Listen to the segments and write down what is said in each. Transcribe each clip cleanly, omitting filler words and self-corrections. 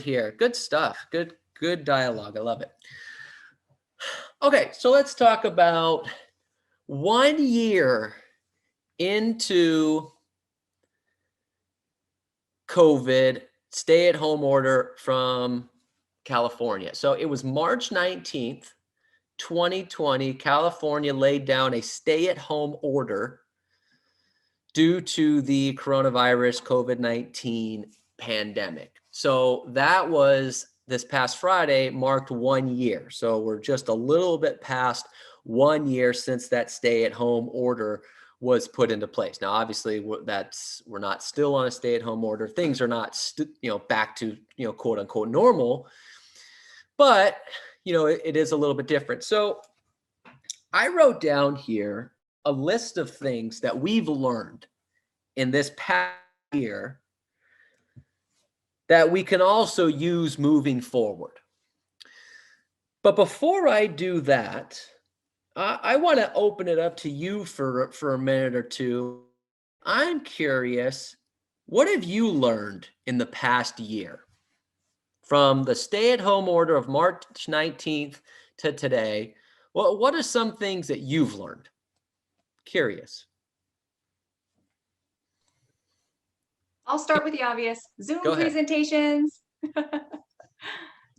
Here. Good stuff. Good dialogue. I love it. Okay, so let's talk about 1 year into COVID stay-at-home order from California. So it was March 19th, 2020. California laid down a stay-at-home order due to the coronavirus COVID-19 pandemic. So that was this past Friday, marked 1 year. So we're just a little bit past 1 year since that stay-at-home order was put into place. Now, obviously, we're not still on a stay-at-home order. Things are not back to quote unquote normal, but it is a little bit different. So I wrote down here a list of things that we've learned in this past year that we can also use moving forward. But before I do that, I want to open it up to you for a minute or two. I'm curious, what have you learned in the past year from the stay-at-home order of March 19th to today? Well, what are some things that you've learned? Curious. I'll start with the obvious. Zoom presentations.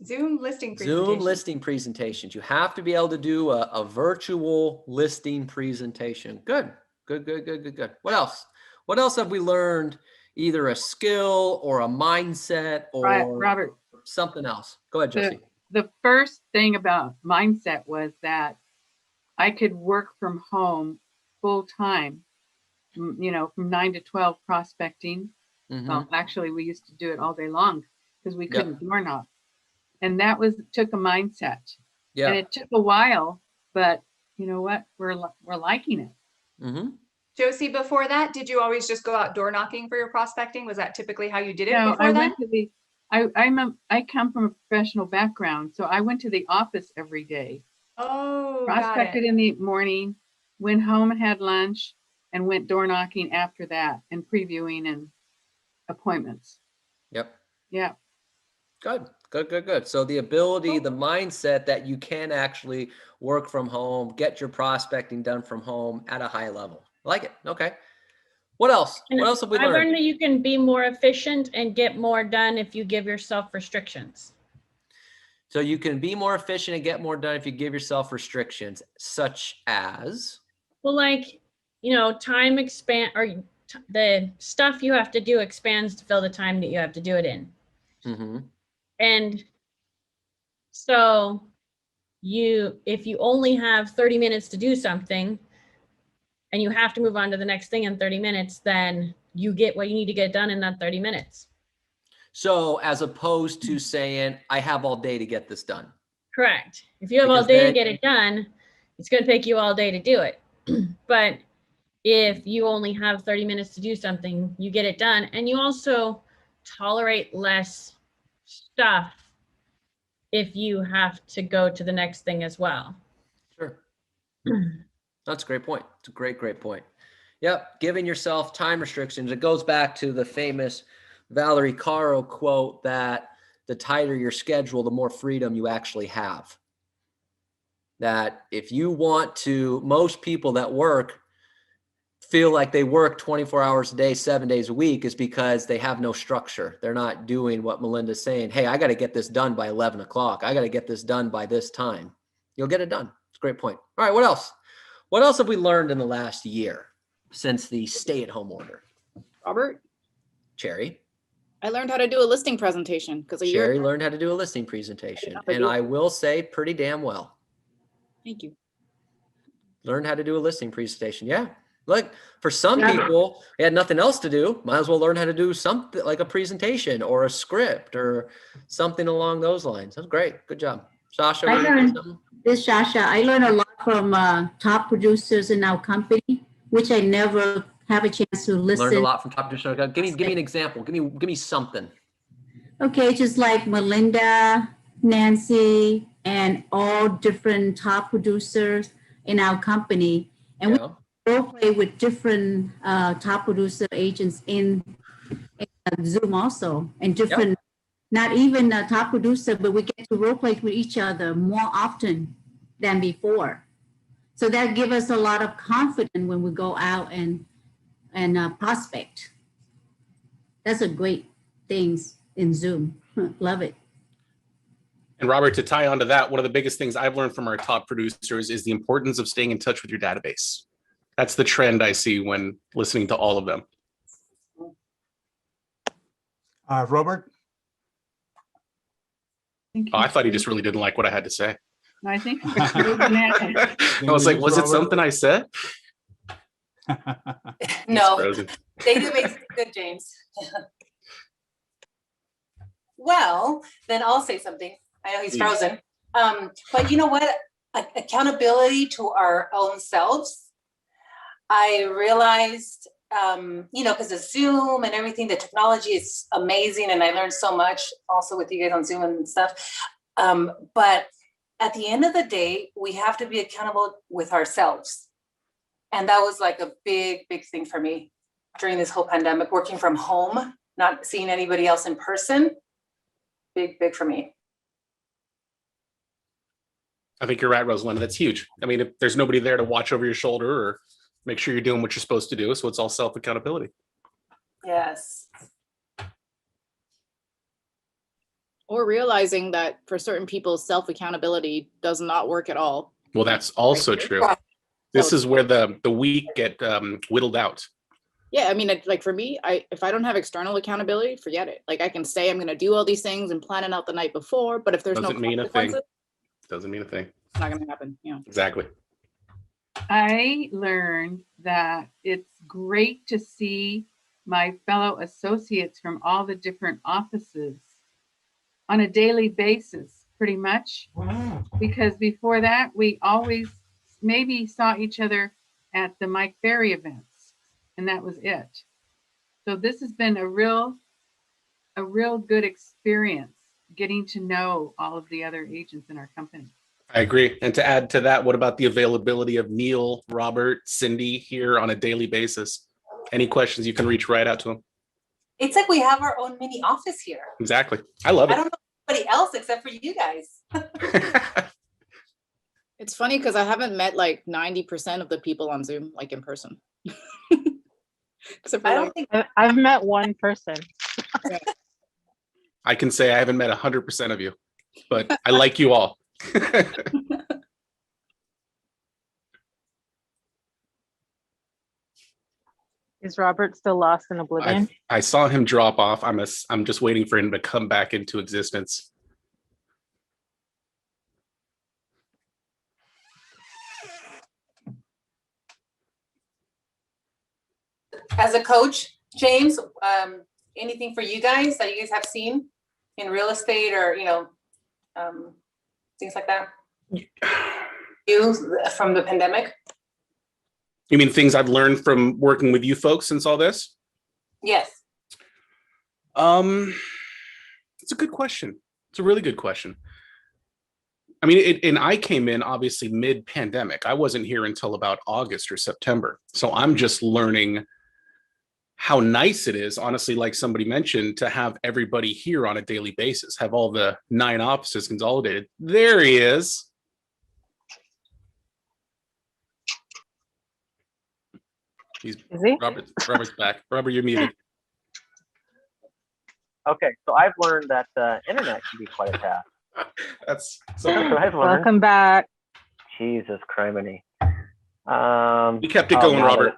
Zoom listing presentations. Zoom listing presentations. You have to be able to do a virtual listing presentation. Good. What else? What else have we learned? Either a skill or a mindset or Robert, something else. Go ahead, Jesse. The first thing about mindset was that I could work from home full time, from 9 to 12 prospecting. Mm-hmm. Well, actually, we used to do it all day long because we couldn't door knock. And that took a mindset. Yeah. And it took a while, but you know what? We're liking it. Mm-hmm. Josie, before that, did you always just go out door knocking for your prospecting? Was that typically how you did it No, before that? I come from a professional background, so I went to the office every day. Oh, prospected in the morning, went home and had lunch, and went door knocking after that, and previewing and appointments. Yep. Yeah. Good. So the ability, the mindset that you can actually work from home, get your prospecting done from home at a high level. I like it. Okay. What else? What else have we learned? I learned that you can be more efficient and get more done if you give yourself restrictions. So you can be more efficient and get more done if you give yourself restrictions, such as? Well, like, time expand, or the stuff you have to do expands to fill the time that you have to do it in. Mm-hmm. And so if you only have 30 minutes to do something and you have to move on to the next thing in 30 minutes, then you get what you need to get done in that 30 minutes. So as opposed to saying, I have all day to get this done. Correct. If you have all day to get it done, it's going to take you all day to do it. But if you only have 30 minutes to do something, you get it done. And you also tolerate less stuff if you have to go to the next thing as well. Sure. That's a great point. It's a great point. Yep. Giving yourself time restrictions. It goes back to the famous Valerie Caro quote that the tighter your schedule, the more freedom you actually have. That if you want to, most people that work feel like they work 24 hours a day, 7 days a week, is because they have no structure. They're not doing what Melinda's saying. Hey, I got to get this done by 11 o'clock. I got to get this done by this time. You'll get it done. It's a great point. All right. What else? What else have we learned in the last year since the stay-at-home order? Robert? Cherry? I learned how to do a listing presentation because Cherry learned how to do a listing presentation. And I will say pretty damn well. Thank you. Learned how to do a listing presentation. Yeah. Look, for some people, they had nothing else to do. Might as well learn how to do something like a presentation or a script or something along those lines. That's great. Good job. Sasha, this Sasha, I learned a lot from top producers in our company, which I never have a chance to listen. Learned a lot from top producers. Give me an example. Give me something. Okay, just like Melinda, Nancy, and all different top producers in our company. And we role play with different top producer agents in Zoom also, and different, not even a top producer, but we get to role play with each other more often than before. So that gives us a lot of confidence when we go out and prospect. That's a great thing in Zoom. Love it. And Robert, to tie onto that, one of the biggest things I've learned from our top producers is the importance of staying in touch with your database. That's the trend I see when listening to all of them. Robert? Oh, I thought he just really didn't like what I had to say. I think. I was like, was it something I said? No, database is good, James. Well, then I'll say something. I know he's frozen. But you know what? Accountability to our own selves. I realized, you know, because of Zoom and everything, the technology is amazing. And I learned so much also with you guys on Zoom and stuff. But at the end of the day, we have to be accountable with ourselves. And that was like a big, big thing for me during this whole pandemic, working from home, not seeing anybody else in person. Big, big for me. I think you're right, Rosalind. That's huge. I mean, if there's nobody there to watch over your shoulder or make sure you're doing what you're supposed to do, so it's all self-accountability. Yes. Or realizing that for certain people, self-accountability does not work at all. Well, that's also true. This is where the weak get whittled out. Yeah, I mean, like for me, if I don't have external accountability, forget it. Like I can say I'm going to do all these things and plan it out the night before, but if there's no consequences, doesn't mean a thing. It's not going to happen. Yeah, exactly. I learned that it's great to see my fellow associates from all the different offices on a daily basis, pretty much. Wow. Because before that, we always maybe saw each other at the Mike Berry events, and that was it. So this has been a real good experience getting to know all of the other agents in our company. I agree. And to add to that, what about the availability of Neil, Robert, Cindy here on a daily basis? Any questions, you can reach right out to them. It's like we have our own mini office here. Exactly. I love it. I don't know anybody else except for you guys. It's funny because I haven't met like 90% of the people on Zoom, like in person. Except for I don't think I've met one person. I can say I haven't met 100% of you, but I like you all. Is Robert still lost in oblivion? I saw him drop off. I'm just waiting for him to come back into existence. As a coach, James, anything for you guys that you guys have seen in real estate or, you know, things like that? You from the pandemic? You mean things I've learned from working with you folks since all this? Yes. It's a good question. It's a really good question. I mean, and I came in obviously mid-pandemic. I wasn't here until about August or September. So I'm just learning how nice it is, honestly, like somebody mentioned, to have everybody here on a daily basis, have all the 9 offices consolidated. There he is. Is he? Robert's back. Robert, you're muted. Okay, so I've learned that the internet can be quite a task. That's so I've learned. Welcome back. Jesus criminy. You kept it going, Robert.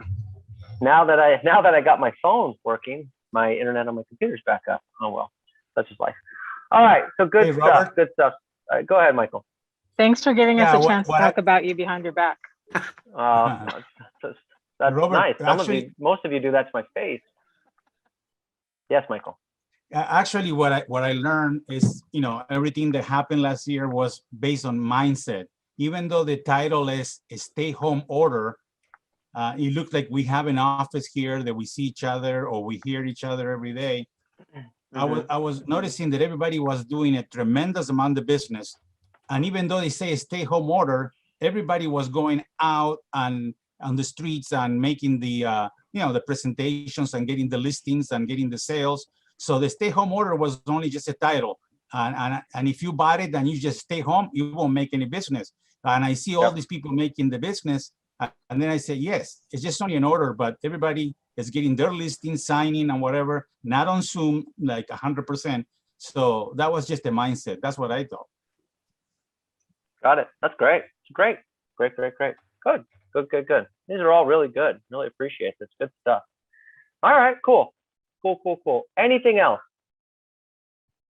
Now that I got my phone working, my internet on my computer's back up. Oh well, such is life. All right, so good stuff. Robert. Good stuff. Go ahead, Michael. Thanks for giving us a chance to talk about you behind your back. That's Robert, nice. Actually, most of you do that to my face. Yes, Michael. Actually, what I learned is, you know, everything that happened last year was based on mindset. Even though the title is a stay-home order, it looks like we have an office here that we see each other or we hear each other every day. Mm-hmm. I was noticing that everybody was doing a tremendous amount of business, and even though they say a stay-home order, everybody was going out and on the streets and making the the presentations and getting the listings and getting the sales. So the stay-home order was only just a title, and if you bought it and you just stay home, you won't make any business. And I see all these people making the business, and then I say, yes, it's just only an order, but everybody is getting their listing, signing, and whatever, not on Zoom like 100%. So that was just a mindset. That's what I thought. Got it. That's great. Great. Good. Good. These are all really good. Really appreciate this. Good stuff. All right. Cool. Anything else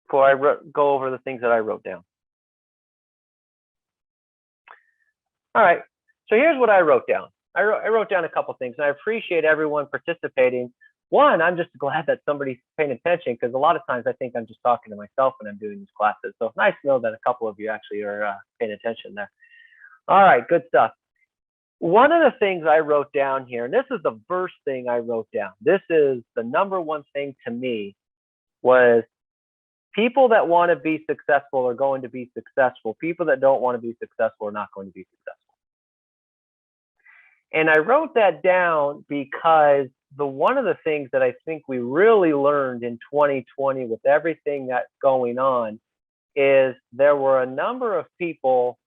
before I go over the things that I wrote down? All right. So here's what I wrote down. I wrote down a couple things, and I appreciate everyone participating. One, I'm just glad that somebody's paying attention, because a lot of times I think I'm just talking to myself when I'm doing these classes. So it's nice to know that a couple of you actually are paying attention there. All right, good stuff. One of the things I wrote down here, and this is the first thing I wrote down. This is the number one thing to me, was people that want to be successful are going to be successful. People that don't want to be successful are not going to be successful. And I wrote that down because one of the things that I think we really learned in 2020 with everything that's going on is there were a number of people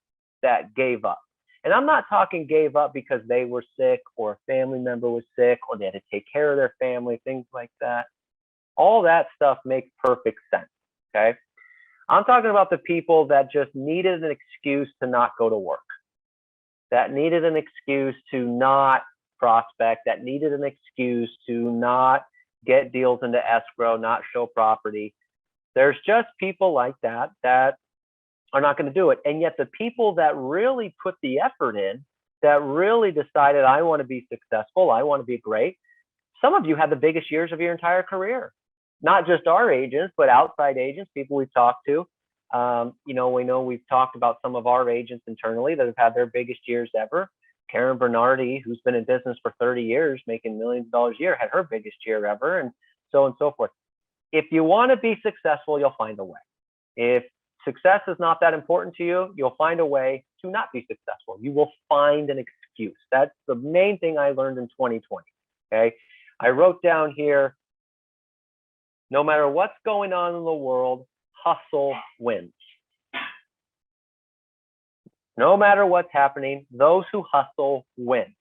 that gave up. And I'm not talking gave up because they were sick or a family member was sick or they had to take care of their family, things like that. All that stuff makes perfect sense, okay? I'm talking about the people that just needed an excuse to not go to work, that needed an excuse to not prospect, that needed an excuse to not get deals into escrow, not show property. There's just people like that that are not going to do it. And yet the people that really put the effort in, that really decided, I want to be successful, I want to be great. Some of you had the biggest years of your entire career, not just our agents, but outside agents, people we've talked to. We know we've talked about some of our agents internally that have had their biggest years ever. Karen Bernardi, who's been in business for 30 years, making millions of dollars a year, had her biggest year ever, and so on and so forth. If you want to be successful, you'll find a way. If success is not that important to you, you'll find a way to not be successful. You will find an excuse. That's the main thing I learned in 2020, okay? I wrote down here, no matter what's going on in the world, hustle wins. No matter what's happening, those who hustle win.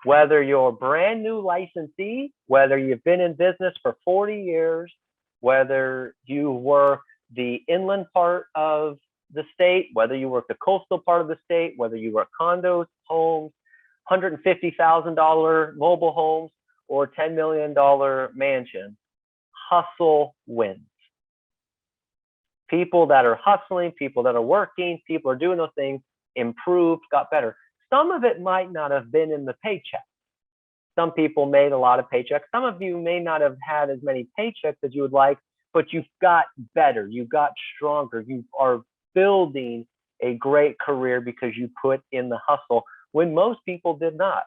Whether you're a brand new licensee, whether you've been in business for 40 years, whether you work the inland part of the state, whether you work the coastal part of the state, whether you work condos, homes, $150,000 mobile homes, or $10 million mansion, hustle wins. People that are hustling, people that are working, people are doing those things, improved, got better. Some of it might not have been in the paycheck. Some people made a lot of paychecks. Some of you may not have had as many paychecks as you would like, but you've got better, you got stronger, you are building a great career because you put in the hustle when most people did not.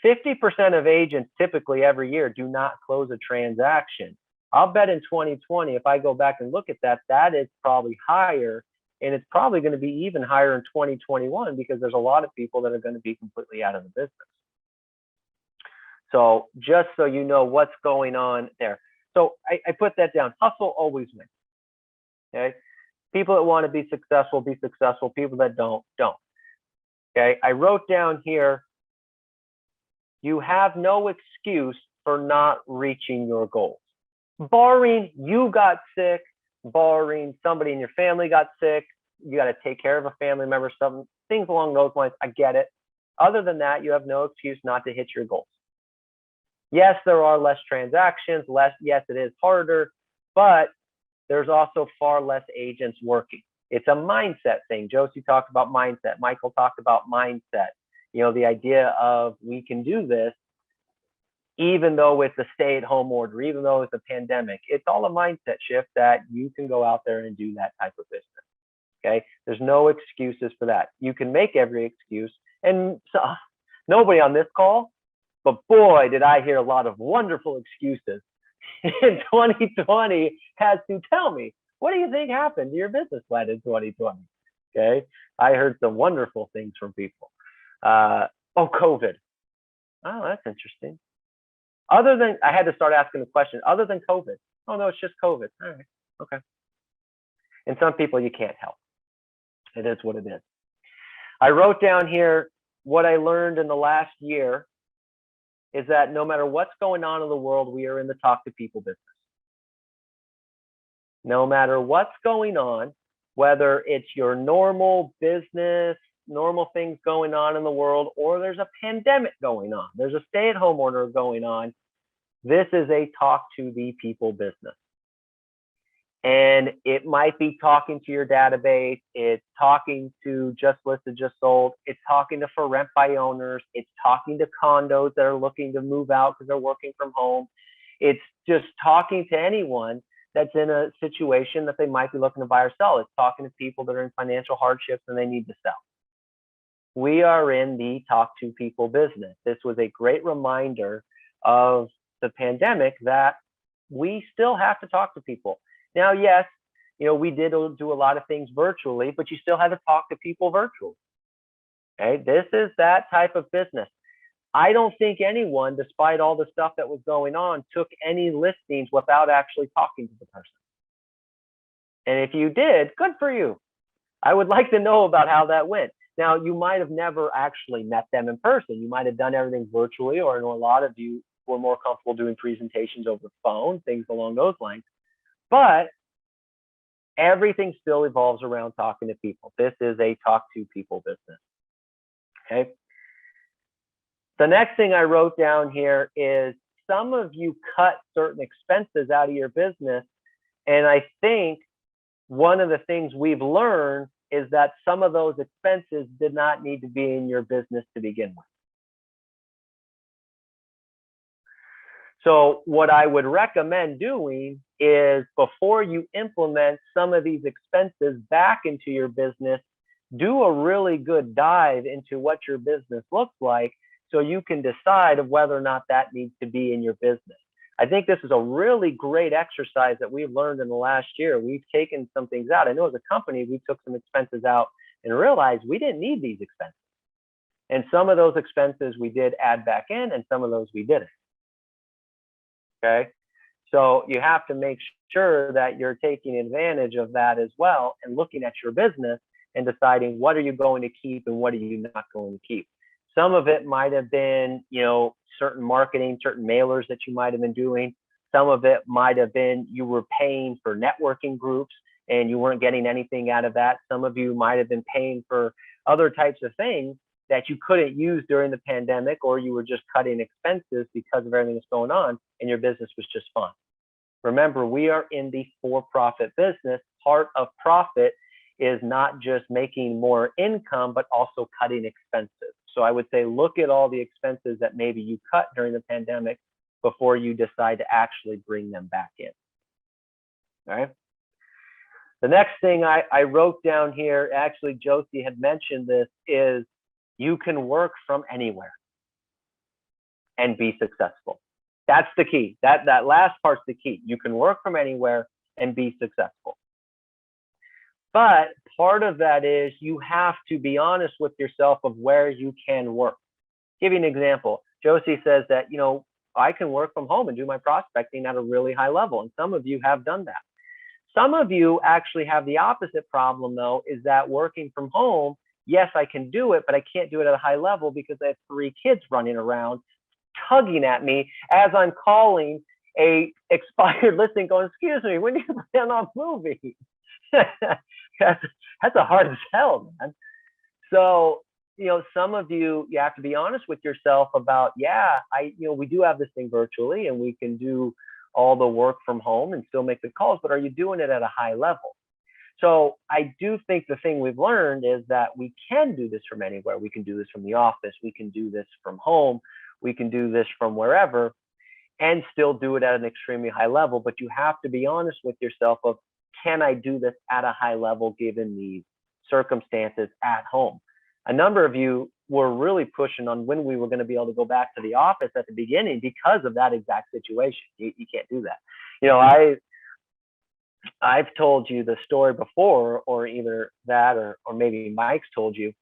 50% of agents typically every year do not close a transaction. I'll bet in 2020, if I go back and look at that, that is probably higher, and it's probably going to be even higher in 2021 because there's a lot of people that are going to be completely out of the business. So just so you know what's going on there. So I put that down. Hustle always wins. Okay. People that want to be successful, be successful. People that don't. Okay. I wrote down here, you have no excuse for not reaching your goals. Barring you got sick, barring somebody in your family got sick, you got to take care of a family member, some things along those lines. I get it. Other than that, you have no excuse not to hit your goals. Yes, there are less transactions, yes, it is harder, but there's also far less agents working. It's a mindset thing. Josie talked about mindset. Michael talked about mindset. The idea of we can do this, even though it's a stay-at-home order, even though it's a pandemic. It's all a mindset shift that you can go out there and do that type of business, okay? There's no excuses for that. You can make every excuse, and so, nobody on this call, but boy, did I hear a lot of wonderful excuses in 2020 had to tell me, what do you think happened to your business plan in 2020? Okay, I heard some wonderful things from people. COVID. Oh, that's interesting. Other than, I had to start asking the question, other than COVID. Oh, no, it's just COVID. All right. Okay. And some people you can't help. It is what it is. I wrote down here what I learned in the last year is that no matter what's going on in the world, we are in the talk to people business. No matter what's going on, whether it's your normal business, normal things going on in the world, or there's a pandemic going on, there's a stay-at-home order going on, this is a talk to the people business. And it might be talking to your database, it's talking to just listed, just sold, it's talking to for rent by owners, it's talking to condos that are looking to move out because they're working from home. It's just talking to anyone that's in a situation that they might be looking to buy or sell. It's talking to people that are in financial hardships and they need to sell. We are in the talk to people business. This was a great reminder of the pandemic that we still have to talk to people. Now, yes, you know, we did do a lot of things virtually, but you still had to talk to people virtually. Okay, this is that type of business. I don't think anyone, despite all the stuff that was going on, took any listings without actually talking to the person. And if you did, good for you. I would like to know about how that went. Now, you might have never actually met them in person. You might have done everything virtually, or I know a lot of you were more comfortable doing presentations over the phone, things along those lines. But everything still evolves around talking to people. This is a talk to people business. Okay. The next thing I wrote down here is some of you cut certain expenses out of your business. And I think one of the things we've learned is that some of those expenses did not need to be in your business to begin with. So what I would recommend doing is before you implement some of these expenses back into your business, do a really good dive into what your business looks like so you can decide of whether or not that needs to be in your business. I think this is a really great exercise that we've learned in the last year. We've taken some things out. I know as a company, we took some expenses out and realized we didn't need these expenses. And some of those expenses we did add back in and some of those we didn't. Okay, so you have to make sure that you're taking advantage of that as well and looking at your business and deciding what are you going to keep and what are you not going to keep. Some of it might have been, you know, certain marketing, certain mailers that you might have been doing. Some of it might have been you were paying for networking groups and you weren't getting anything out of that. Some of you might have been paying for other types of things that you couldn't use during the pandemic, or you were just cutting expenses because of everything that's going on and your business was just fine. Remember, we are in the for-profit business. Part of profit is not just making more income, but also cutting expenses. So I would say look at all the expenses that maybe you cut during the pandemic before you decide to actually bring them back in. All right. The next thing I wrote down here, actually Josie had mentioned this, is you can work from anywhere and be successful. That's the key. That last part's the key. You can work from anywhere and be successful. But part of that is you have to be honest with yourself of where you can work. Give you an example. Josie says that, you know, I can work from home and do my prospecting at a really high level. And some of you have done that. Some of you actually have the opposite problem, though, is that working from home, yes, I can do it, but I can't do it at a high level because I have 3 kids running around tugging at me as I'm calling a expired listing going, excuse me, when do you plan on moving? That's a hard sell, man. So, you know, some of you have to be honest with yourself about, yeah, we do have this thing virtually and we can do all the work from home and still make the calls, but are you doing it at a high level? So I do think the thing we've learned is that we can do this from anywhere. We can do this from the office. We can do this from home. We can do this from wherever and still do it at an extremely high level. But you have to be honest with yourself of, can I do this at a high level given these circumstances at home? A number of you were really pushing on when we were going to be able to go back to the office at the beginning because of that exact situation. You can't do that. You know, I've told you the story before, or either that or maybe Mike's told you.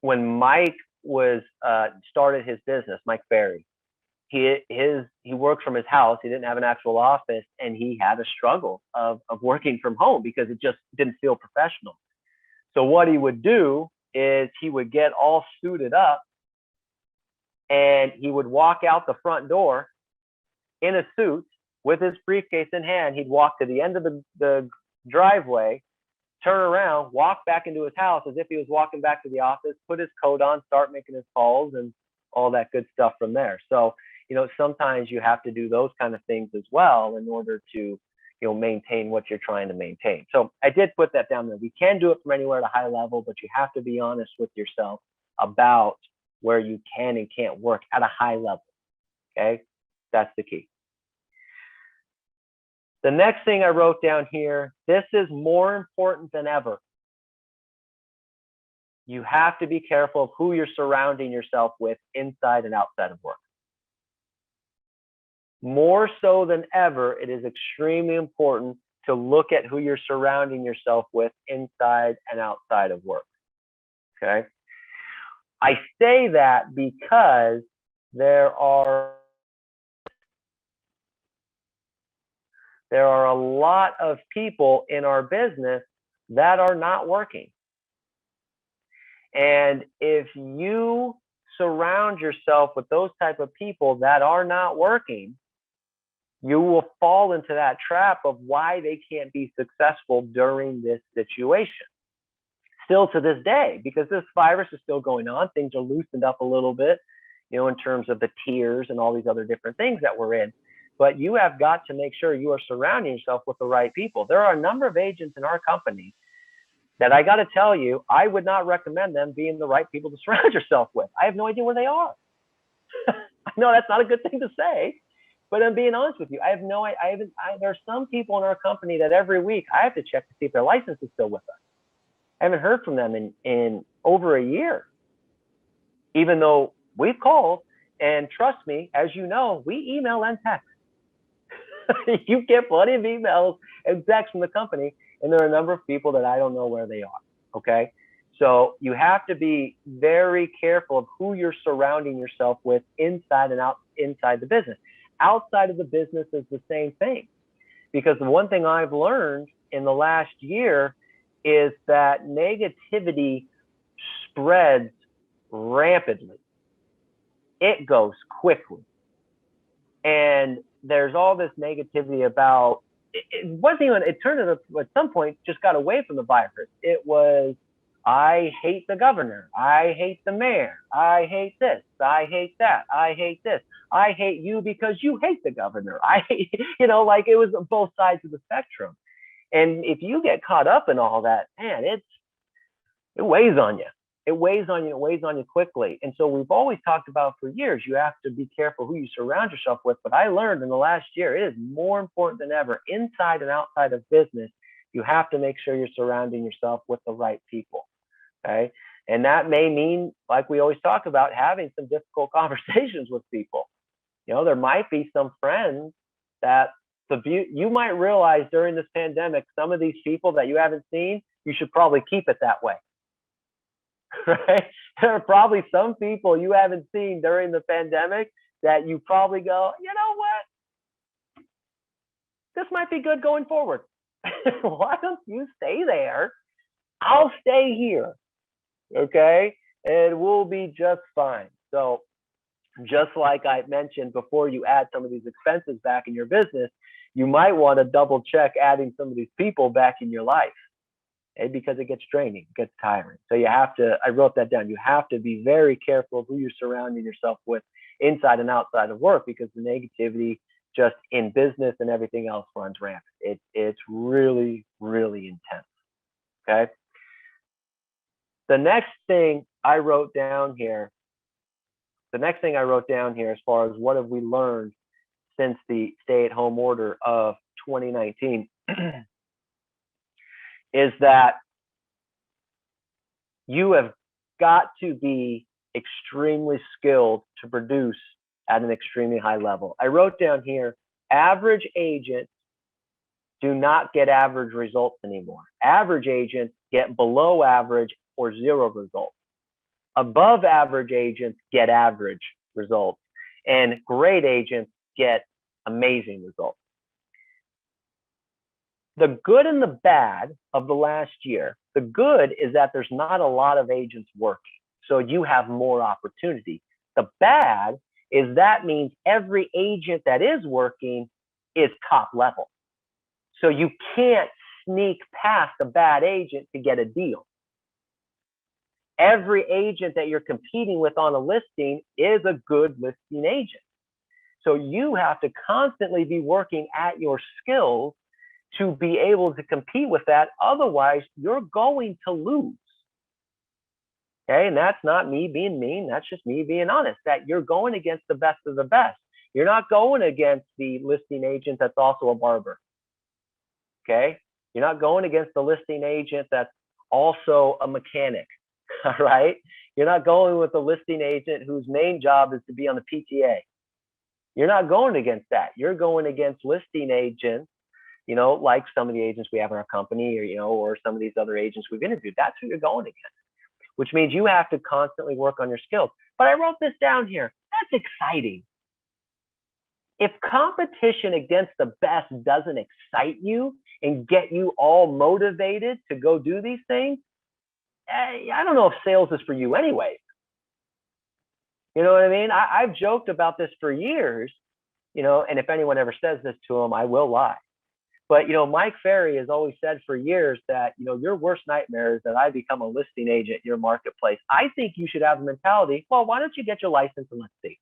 When Mike was started his business, Mike Berry. He worked from his house. He didn't have an actual office, and he had a struggle of working from home because it just didn't feel professional. So what he would do is he would get all suited up, and he would walk out the front door in a suit with his briefcase in hand. He'd walk to the end of the driveway, turn around, walk back into his house as if he was walking back to the office, put his coat on, start making his calls, and all that good stuff from there. So, you know, sometimes you have to do those kind of things as well in order to, you know, maintain what you're trying to maintain. So I did put that down there. We can do it from anywhere at a high level, but you have to be honest with yourself about where you can and can't work at a high level. Okay, that's the key. The next thing I wrote down here, this is more important than ever. You have to be careful of who you're surrounding yourself with inside and outside of work. More so than ever, it is extremely important to look at who you're surrounding yourself with inside and outside of work. Okay. I say that because there are a lot of people in our business that are not working. And if you surround yourself with those type of people that are not working, you will fall into that trap of why they can't be successful during this situation. Still to this day, because this virus is still going on, things are loosened up a little bit, you know, in terms of the tiers and all these other different things that we're in. But you have got to make sure you are surrounding yourself with the right people. There are a number of agents in our company that I got to tell you, I would not recommend them being the right people to surround yourself with. I have no idea where they are. I know that's not a good thing to say, but I'm being honest with you. I have no, there are some people in our company that every week I have to check to see if their license is still with us. I haven't heard from them in over a year, even though we've called, and trust me, as you know, we email and text. You get plenty of emails and texts from the company, and there are a number of people that I don't know where they are. Okay, so you have to be very careful of who you're surrounding yourself with inside and inside the business. Outside of the business is the same thing, because the one thing I've learned in the last year is that negativity spreads rapidly. It goes quickly. And there's all this negativity about, it wasn't even, it turned into, at some point, just got away from the virus. It was, I hate the governor. I hate the mayor. I hate this. I hate that. I hate this. I hate you because you hate the governor. I hate, you know, like it was both sides of the spectrum. And if you get caught up in all that, man, it weighs on you. It weighs on you. It weighs on you quickly. And so we've always talked about for years, you have to be careful who you surround yourself with. But I learned in the last year, it is more important than ever, inside and outside of business, you have to make sure you're surrounding yourself with the right people. Okay. And that may mean, like we always talk about, having some difficult conversations with people. You know, there might be some friends that you might realize during this pandemic, some of these people that you haven't seen, you should probably keep it that way. Right? There are probably some people you haven't seen during the pandemic that you probably go, you know what? This might be good going forward. Why don't you stay there? I'll stay here. Okay? And we'll be just fine. So just like I mentioned before, you add some of these expenses back in your business, you might want to double check adding some of these people back in your life. Because it gets draining, it gets tiring. So you have to, I wrote that down, you have to be very careful of who you're surrounding yourself with inside and outside of work, because the negativity just in business and everything else runs rampant. It's really, really intense. Okay. The next thing I wrote down here, as far as what have we learned since the stay-at-home order of 2019, is that you have got to be extremely skilled to produce at an extremely high level. I wrote down here, average agents do not get average results anymore. Average agents get below average or zero results. Above average agents get average results, and great agents get amazing results. The good and the bad of the last year, the good is that there's not a lot of agents working, so you have more opportunity. The bad is that means every agent that is working is top level. So you can't sneak past a bad agent to get a deal. Every agent that you're competing with on a listing is a good listing agent. So you have to constantly be working at your skills to be able to compete with that. Otherwise, you're going to lose. Okay, and that's not me being mean. That's just me being honest, that you're going against the best of the best. You're not going against the listing agent that's also a barber. Okay, you're not going against the listing agent that's also a mechanic. All right, you're not going with the listing agent whose main job is to be on the PTA. You're not going against that. You're going against listing agents, you know, like some of the agents we have in our company, or, you know, or some of these other agents we've interviewed. That's who you're going against, which means you have to constantly work on your skills. But I wrote this down here. That's exciting. If competition against the best doesn't excite you and get you all motivated to go do these things, I don't know if sales is for you anyway. You know what I mean? I've joked about this for years, you know, and if anyone ever says this to him, I will lie. But, you know, Mike Ferry has always said for years that, you know, your worst nightmare is that I become a listing agent in your marketplace. I think you should have the mentality, well, why don't you get your license and let's see?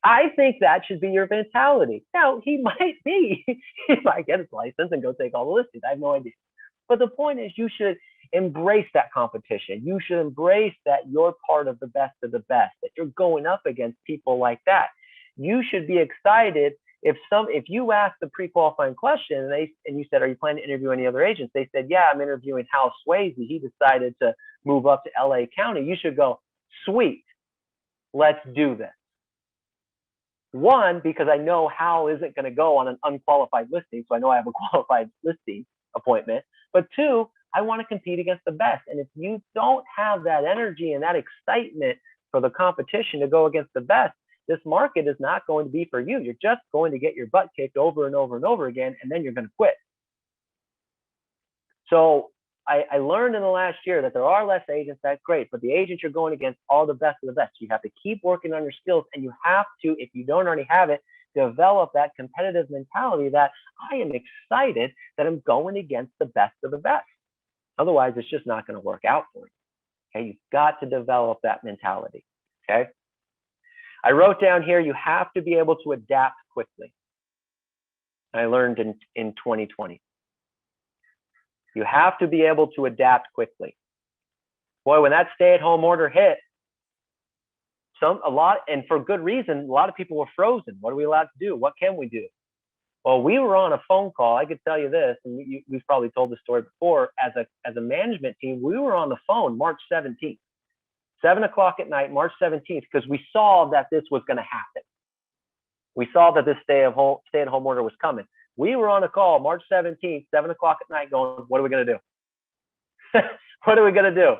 I think that should be your mentality. Now, he might be, he might get his license and go take all the listings. I have no idea. But the point is, you should embrace that competition. You should embrace that you're part of the best, that you're going up against people like that. You should be excited if you asked the pre-qualifying question and you said, are you planning to interview any other agents? They said, yeah, I'm interviewing Hal Swayze. He decided to move up to LA County. You should go, sweet, let's do this. One, because I know Hal isn't going to go on an unqualified listing, so I know I have a qualified listing appointment. But two, I want to compete against the best. And if you don't have that energy and that excitement for the competition to go against the best, this market is not going to be for you. You're just going to get your butt kicked over and over and over again, and then you're going to quit. So I learned in the last year that there are less agents. That's great, but the agents you're going against are the best of the best. You have to keep working on your skills, and you have to, if you don't already have it, develop that competitive mentality that I am excited that I'm going against the best of the best. Otherwise, it's just not going to work out for you. Okay, you've got to develop that mentality. Okay, I wrote down here, you have to be able to adapt quickly. I learned in 2020. You have to be able to adapt quickly. Boy, when that stay-at-home order hit, and for good reason, a lot of people were frozen. What are we allowed to do? What can we do? Well, we were on a phone call. I could tell you this, and we've probably told this story before. As a management team, we were on the phone March 17th, 7 o'clock at night, March 17th, because we saw that this was going to happen. We saw that this stay-at-home order was coming. We were on a call March 17th, 7 o'clock at night going, what are we going to do? What are we going to do?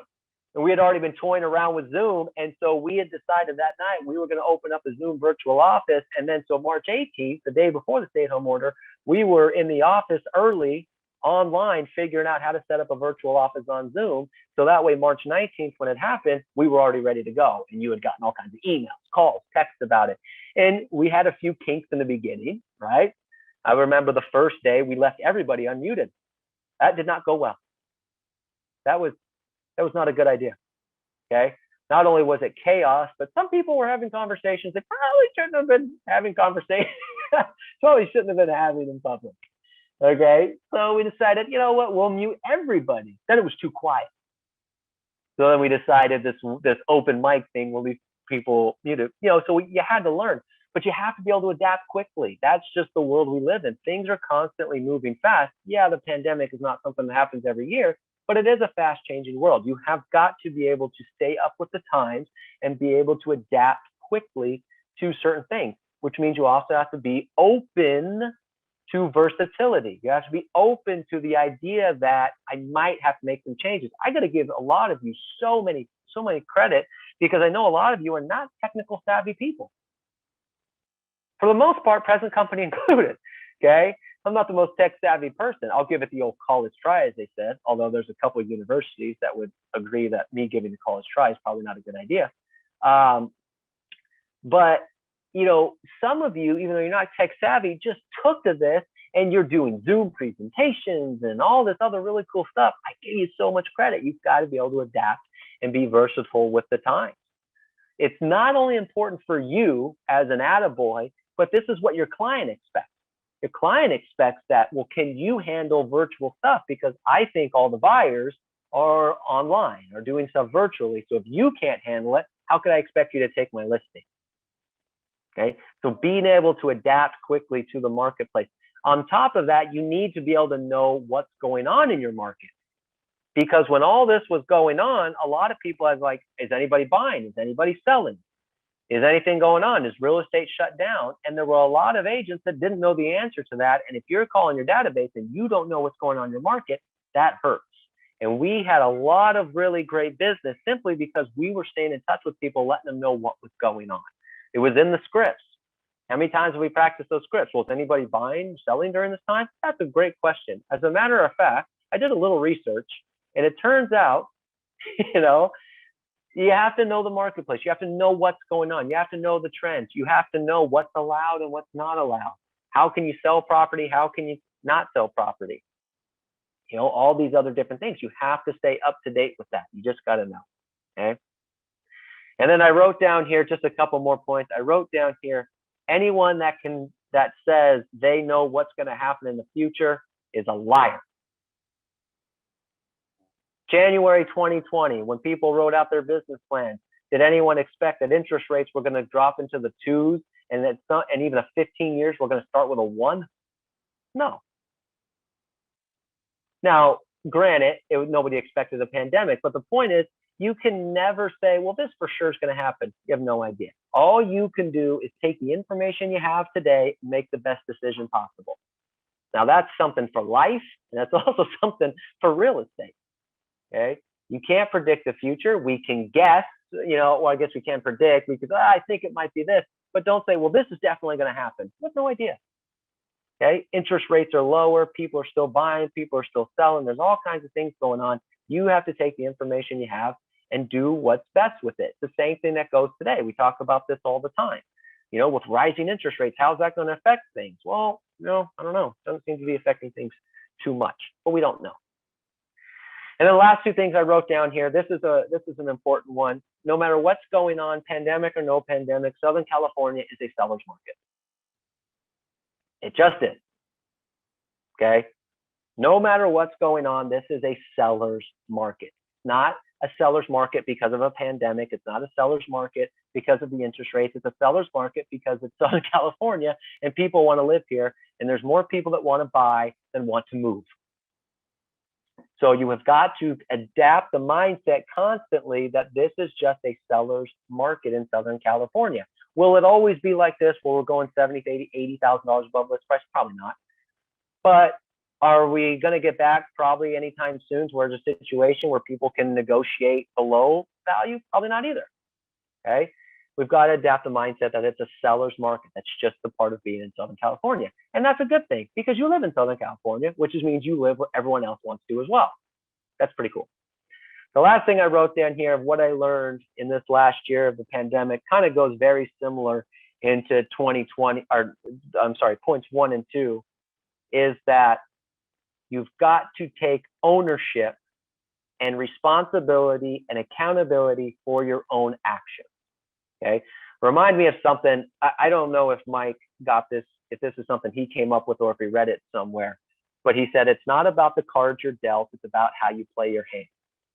And we had already been toying around with Zoom. And so we had decided that night we were going to open up a Zoom virtual office. And then so March 18th, the day before the stay-at-home order, we were in the office early online figuring out how to set up a virtual office on Zoom. So that way, March 19th, when it happened, we were already ready to go. And you had gotten all kinds of emails, calls, texts about it. And we had a few kinks in the beginning, right? I remember the first day we left everybody unmuted. That did not go well. That was not a good idea. Okay. Not only was it chaos, but some people were having conversations they probably shouldn't have been having conversations. Probably shouldn't have been having in public. Okay. So we decided, you know what, we'll mute everybody. Then it was too quiet. So then we decided this open mic thing will leave people muted. You know, so you had to learn. But you have to be able to adapt quickly. That's just the world we live in. Things are constantly moving fast. Yeah, the pandemic is not something that happens every year, but it is a fast changing world. You have got to be able to stay up with the times and be able to adapt quickly to certain things, which means you also have to be open to versatility. You have to be open to the idea that I might have to make some changes. I got to give a lot of you so many credit, because I know a lot of you are not technical savvy people. For the most part, present company included, okay? I'm not the most tech savvy person. I'll give it the old college try, as they said, although there's a couple of universities that would agree that me giving the college try is probably not a good idea. But, you know, some of you, even though you're not tech savvy, just took to this and you're doing Zoom presentations and all this other really cool stuff. I give you so much credit. You've got to be able to adapt and be versatile with the times. It's not only important for you as an attaboy, but this is what your client expects. Your client expects that, well, can you handle virtual stuff? Because I think all the buyers are online or doing stuff virtually. So if you can't handle it, how could I expect you to take my listing? Okay, so being able to adapt quickly to the marketplace. On top of that, you need to be able to know what's going on in your market. Because when all this was going on, a lot of people had like, is anybody buying? Is anybody selling? Is anything going on? Is real estate shut down? And there were a lot of agents that didn't know the answer to that. And if you're calling your database and you don't know what's going on in your market, that hurts. And we had a lot of really great business simply because we were staying in touch with people, letting them know what was going on. It was in the scripts. How many times have we practiced those scripts? Well, is anybody buying, selling during this time? That's a great question. As a matter of fact, I did a little research, and it turns out, you know, you have to know the marketplace. You have to know what's going on. You have to know the trends. You have to know what's allowed and what's not allowed. How can you sell property? How can you not sell property? You know, all these other different things. You have to stay up to date with that. You just got to know, okay? And then I wrote down here just a couple more points. I wrote down here, anyone that says they know what's going to happen in the future is a liar. January 2020, when people wrote out their business plans, did anyone expect that interest rates were going to drop into the 2s and even a 15 years we're going to start with a 1? No. Now, granted, nobody expected a pandemic, but the point is, you can never say, well, this for sure is going to happen. You have no idea. All you can do is take the information you have today and make the best decision possible. Now, that's something for life, and that's also something for real estate. Okay, you can't predict the future. We can guess, you know, well, I guess we can predict. We could, I think it might be this, but don't say, well, this is definitely going to happen. We have no idea. Okay, interest rates are lower. People are still buying. People are still selling. There's all kinds of things going on. You have to take the information you have and do what's best with it. It's the same thing that goes today. We talk about this all the time. You know, with rising interest rates, how's that going to affect things? Well, you know, I don't know. It doesn't seem to be affecting things too much, but we don't know. And then the last two things I wrote down here, this is an important one. No matter what's going on, pandemic or no pandemic, Southern California is a seller's market. It just is. Okay? No matter what's going on, this is a seller's market. It's not a seller's market because of a pandemic. It's not a seller's market because of the interest rates. It's a seller's market because it's Southern California and people want to live here. And there's more people that want to buy than want to move. So you have got to adapt the mindset constantly that this is just a seller's market in Southern California. Will it always be like this where we're going $70,000 to $80,000 above list price? Probably not. But are we going to get back probably anytime soon to where there's a situation where people can negotiate below value? Probably not either. Okay. We've got to adapt the mindset that it's a seller's market. That's just the part of being in Southern California. And that's a good thing because you live in Southern California, which means you live where everyone else wants to as well. That's pretty cool. The last thing I wrote down here of what I learned in this last year of the pandemic kind of goes very similar into 2020, or I'm sorry, points 1 and 2, is that you've got to take ownership and responsibility and accountability for your own actions. Okay. Remind me of something. I don't know if Mike got this, if this is something he came up with or if he read it somewhere, but he said, it's not about the cards you're dealt. It's about how you play your hand.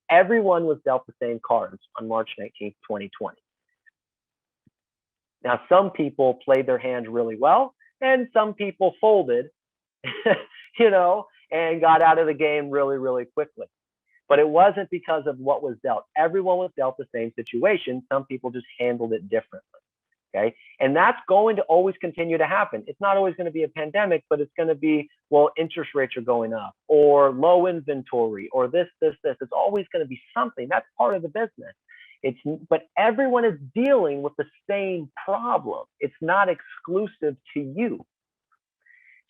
Everyone was dealt the same cards on March 19th, 2020. Now, some people played their hand really well and some people folded, you know, and got out of the game really, really quickly. But it wasn't because of what was dealt. Everyone was dealt the same situation. Some people just handled it differently. Okay. And that's going to always continue to happen. It's not always going to be a pandemic, but it's going to be, well, interest rates are going up, or low inventory, or this. It's always going to be something. That's part of the business. But everyone is dealing with the same problem. It's not exclusive to you.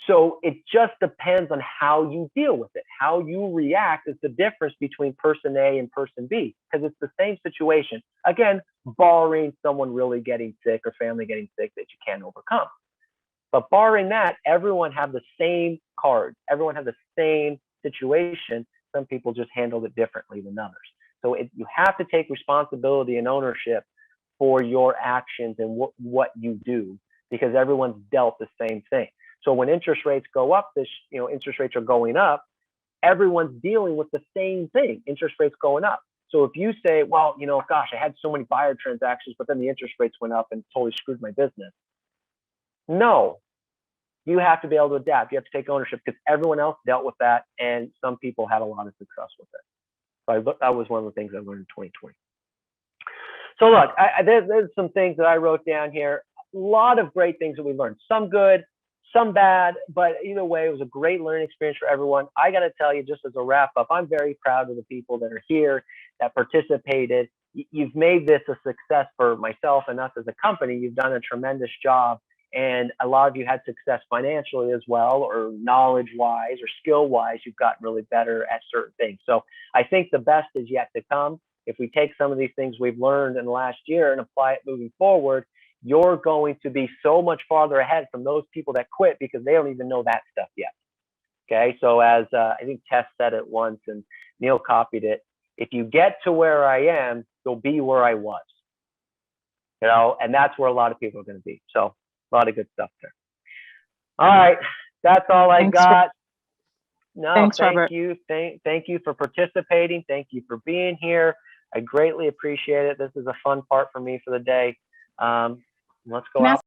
So it just depends on how you deal with it. How you react is the difference between person A and person B, because it's the same situation. Again, barring someone really getting sick or family getting sick that you can't overcome. But barring that, everyone have the same cards. Everyone have the same situation. Some people just handle it differently than others. So you have to take responsibility and ownership for your actions and what you do, because everyone's dealt the same thing. So when interest rates go up, interest rates are going up, everyone's dealing with the same thing, interest rates going up. So if you say, well, gosh, I had so many buyer transactions, but then the interest rates went up and totally screwed my business. No, you have to be able to adapt. You have to take ownership, because everyone else dealt with that, and some people had a lot of success with it. So that was one of the things I learned in 2020. So look, there's some things that I wrote down here. A lot of great things that we learned. Some good, some bad, but either way, it was a great learning experience for everyone. I got to tell you, just as a wrap up, I'm very proud of the people that are here, that participated. You've made this a success for myself and us as a company. You've done a tremendous job, and a lot of you had success financially as well, or knowledge-wise or skill-wise. You've gotten really better at certain things. So I think the best is yet to come. If we take some of these things we've learned in the last year and apply it moving forward, you're going to be so much farther ahead from those people that quit, because they don't even know that stuff yet. Okay, so as I think Tess said it once and Neil copied it, if you get to where I am, you'll be where I was. And that's where a lot of people are going to be. So a lot of good stuff there. All right, that's all I got. No, Thanks, thank Robert. you. Thank you for participating. Thank you for being here. I greatly appreciate it. This is a fun part for me for the day. Let's go out.